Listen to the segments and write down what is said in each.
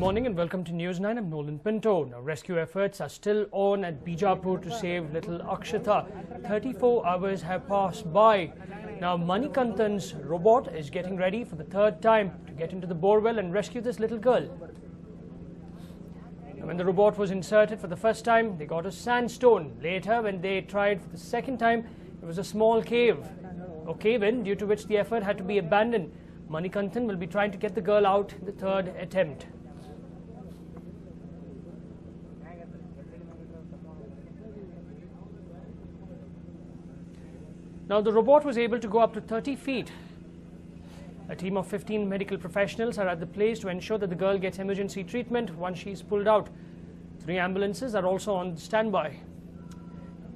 morning and welcome to News9. I'm Nolan Pinto. Now, rescue efforts are still on at Bijapur to save little Akshita. 34 hours have passed by. Now, Manikantan's robot is getting ready for the third time to get into the borewell and rescue this little girl. Now, when the robot was inserted for the first time, they got a sandstone. Later, when they tried for the second time, it was a small cave-in, due to which the effort had to be abandoned. Manikantan will be trying to get the girl out in the third attempt. Now, the robot was able to go up to 30 feet. A team of 15 medical professionals are at the place to ensure that the girl gets emergency treatment once she is pulled out. 3 ambulances are also on standby.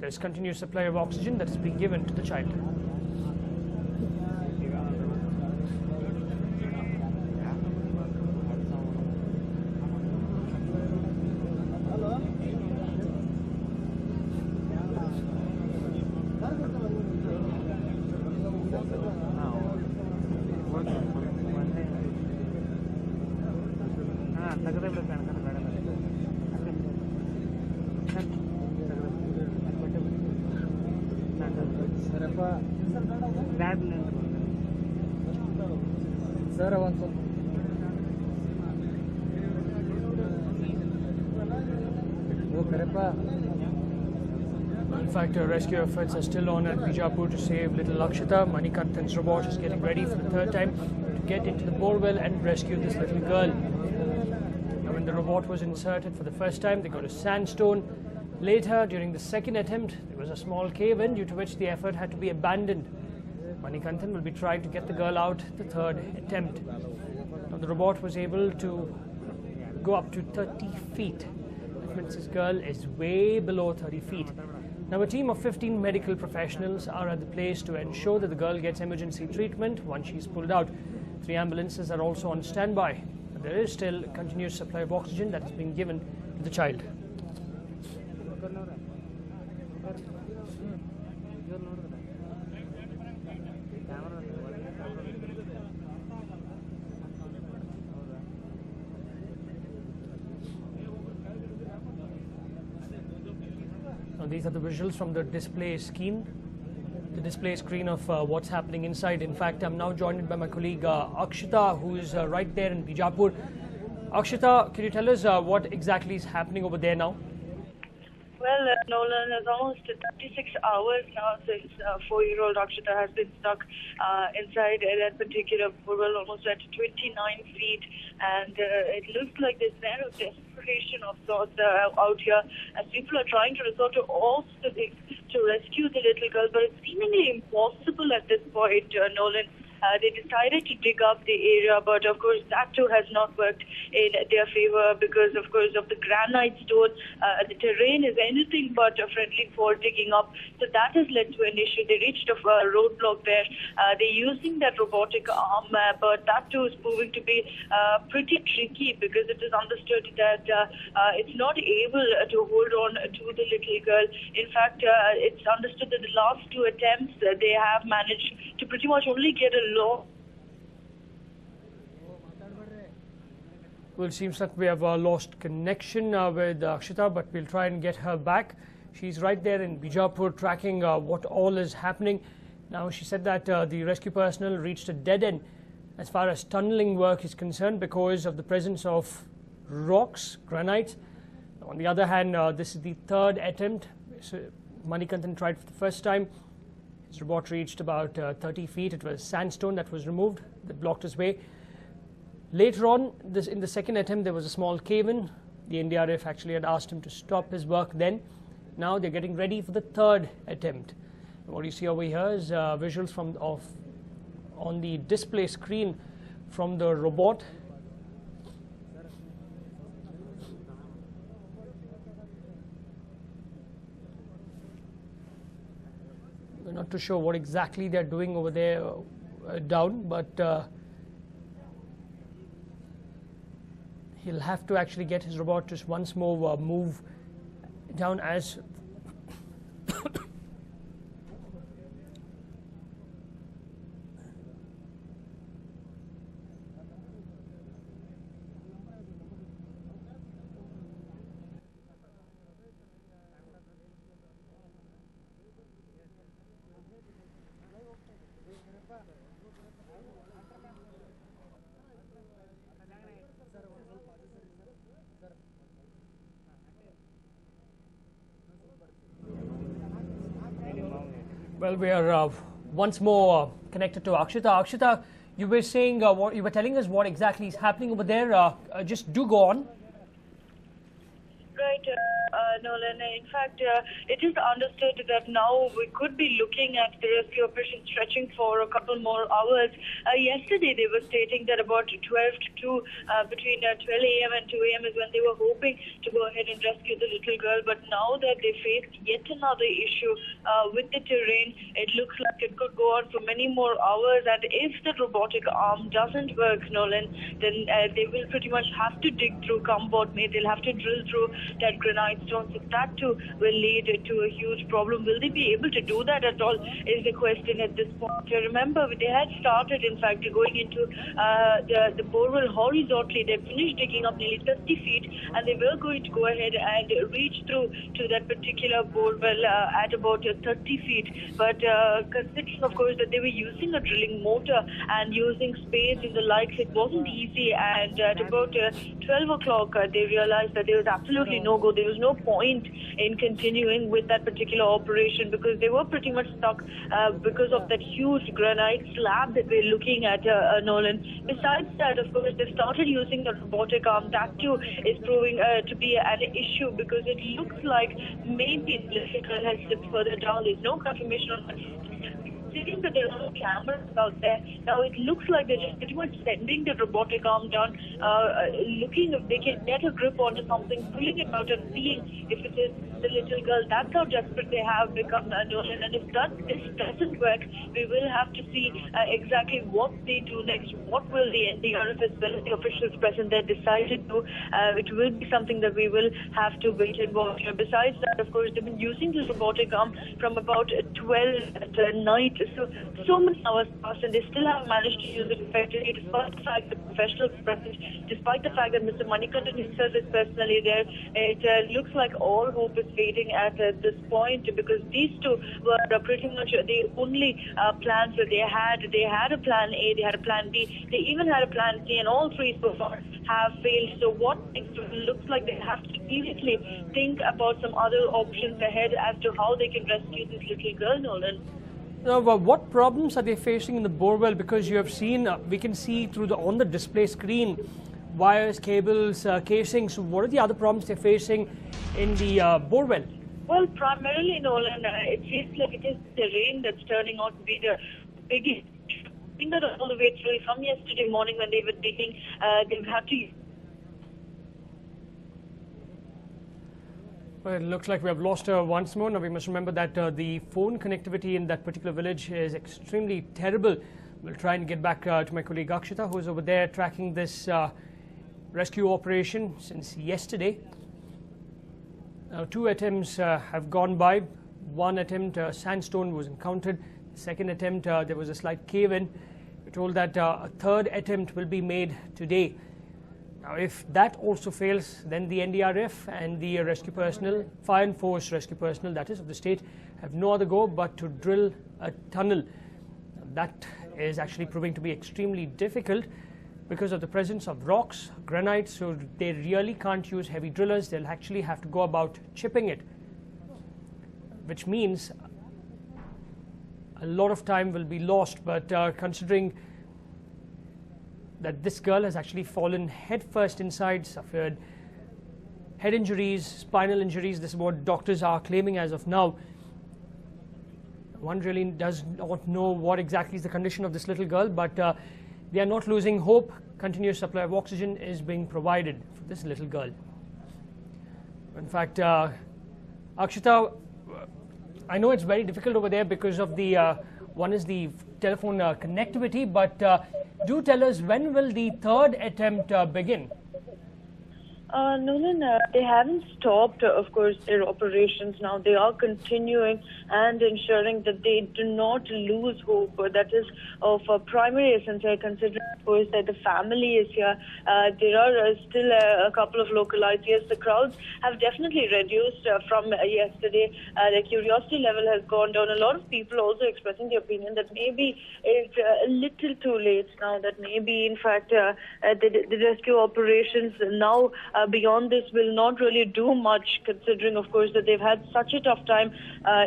There is continuous supply of oxygen that is being given to the child. In fact, rescue efforts are still on at Bijapur to save little Akshita. Manikantan's robot is getting ready for the third time to get into the borewell and rescue this little girl. Now, when the robot was inserted for the first time, they got a sandstone. Later, during the second attempt, there was a small cave-in due to which the effort had to be abandoned. Manikantan will be trying to get the girl out the third attempt. Now, the robot was able to go up to 30 feet. That means this girl is way below 30 feet. Now, a team of 15 medical professionals are at the place to ensure that the girl gets emergency treatment once she's pulled out. 3 ambulances are also on standby. There is still continuous supply of oxygen that is being given to the child. Now, these are the visuals from the display screen of what's happening inside. In fact, I'm now joined by my colleague Akshita, who is right there in Bijapur. Akshita, can you tell us what exactly is happening over there now? Well, Nolan, it's almost 36 hours now since 4-year-old Akshita has been stuck inside that particular borewell, almost at 29 feet. And it looks like there's a desperation of sorts out here as people are trying to resort to all sorts of things to rescue the little girl. But it's seemingly impossible at this point, Nolan. They decided to dig up the area, but of course that too has not worked in their favor because, of course, of the granite stone. The terrain is anything but friendly for digging up, so that has led to an issue. They reached a roadblock there. They're using that robotic arm, but that too is proving to be pretty tricky because it is understood that it's not able to hold on to the little girl. In fact, it's understood that the last 2 attempts they have managed to pretty much only get a low. Well, it seems like we have lost connection with Akshita, but we'll try and get her back. She's right there in Bijapur tracking what all is happening. Now, she said that the rescue personnel reached a dead end as far as tunneling work is concerned because of the presence of rocks, granite. On the other hand, this is the third attempt. So Manikantan tried for the first time. His robot reached about 30 feet. It was sandstone that was removed that blocked his way. Later on, in the second attempt, there was a small cave-in. The NDRF actually had asked him to stop his work then. Now they're getting ready for the third attempt. And what you see over here is visuals on the display screen from the robot. We're not too sure what exactly they're doing over there down, but he'll have to actually get his robot just once more move down as Well, we are once more connected to Akshita. Akshita, you were saying you were telling us what exactly is happening over there. Just do go on. Right, Nolan. In fact, it is understood that now we could be looking at the rescue operation stretching for a couple more hours. Yesterday, they were stating that about 12 to 2, between 12 a.m. and 2 a.m. is when they were hoping to go ahead and rescue the little girl. But now that they faced yet another issue with the terrain, it looks like it could go on for many more hours. And if the robotic arm doesn't work, Nolan, then they will pretty much have to dig through cardboard. They'll have to drill through that granite stones. So that too will lead to a huge problem. Will they be able to do that at all is the question at this point. Remember, they had started, in fact, going into the borewell horizontally. They finished digging up nearly 30 feet, and they were going to go ahead and reach through to that particular borewell at about 30 feet. But considering, of course, that they were using a drilling motor and using space in the likes, it wasn't easy. And at about 12 o'clock, they realized that there was absolutely no go. There was no point in continuing with that particular operation because they were pretty much stuck because of that huge granite slab that we're looking at, Nolan. Besides that, of course, they started using the robotic arm. That too is proving to be an issue because it looks like maybe the little girl has slipped further down. There's no confirmation on that. Seeing that there are no cameras out there. Now it looks like they're just pretty much sending the robotic arm down, looking if they can get a grip onto something, pulling it out and seeing if it is the little girl. That's how desperate they have become, Nolan. And if this doesn't work, we will have to see exactly what they do next. What will the NDRF as well as the officials present there decide to do? It will be something that we will have to wait and watch. Besides that, of course, they've been using this robotic arm from about 12 at night. So many hours passed, and they still haven't managed to use it effectively, despite the fact that professionals present, despite the fact that Mr. Manikandan himself is personally there. It looks like all hope is fading at this point because these two were pretty much the only plans that they had. They had a plan A, they had a plan B, they even had a plan C, and all three so far have failed. So what it looks like they have to immediately think about some other options ahead as to how they can rescue this little girl, Nolan. Now, what problems are they facing in the borewell? Because you have seen, we can see through on the display screen, wires, cables, casings. What are the other problems they're facing in the borewell? Well, primarily, Nolan, it seems like it is the rain that's turning out to be the biggest. I think that all the way through from yesterday morning when they were digging, they've had to. Well, it looks like we have lost her once more. Now, we must remember that the phone connectivity in that particular village is extremely terrible. We'll try and get back to my colleague Akshita, who is over there tracking this rescue operation since yesterday. Now, 2 attempts have gone by. One attempt, sandstone was encountered. The second attempt, there was a slight cave-in. We're told that a third attempt will be made today. Now, if that also fails, then the NDRF and the rescue personnel, fire and force rescue personnel, that is of the state, have no other go but to drill a tunnel. That is actually proving to be extremely difficult because of the presence of rocks, granite, so they really can't use heavy drillers. They'll actually have to go about chipping it, which means a lot of time will be lost. But considering that this girl has actually fallen headfirst inside, suffered head injuries, spinal injuries. This is what doctors are claiming as of now. One really does not know what exactly is the condition of this little girl, but they are not losing hope. Continuous supply of oxygen is being provided for this little girl. In fact, Akshita, I know it's very difficult over there because of the one is the telephone connectivity, but do tell us, when will the third attempt begin? Nolan, they haven't stopped, of course, their operations now. They are continuing and ensuring that they do not lose hope. That is of primary essence, considering, of course, that the family is here. There are still a couple of localities. Yes, the crowds have definitely reduced from yesterday. The curiosity level has gone down. A lot of people also expressing the opinion that maybe it's a little too late now, that maybe, in fact, the rescue operations now beyond this will not really do much, considering, of course, that they've had such a tough time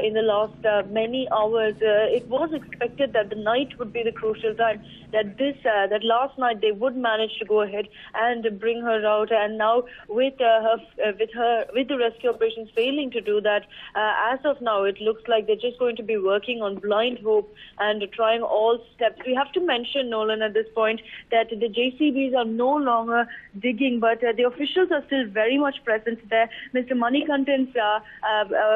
in the last many hours. It was expected that the night would be the crucial time, that last night they would manage to go ahead and bring her out, and now with the rescue operations failing to do that, as of now it looks like they're just going to be working on blind hope and trying all steps. We have to mention, Nolan, at this point that the JCBs are no longer digging, but the officials are still very much present there. Mr. Manikantan's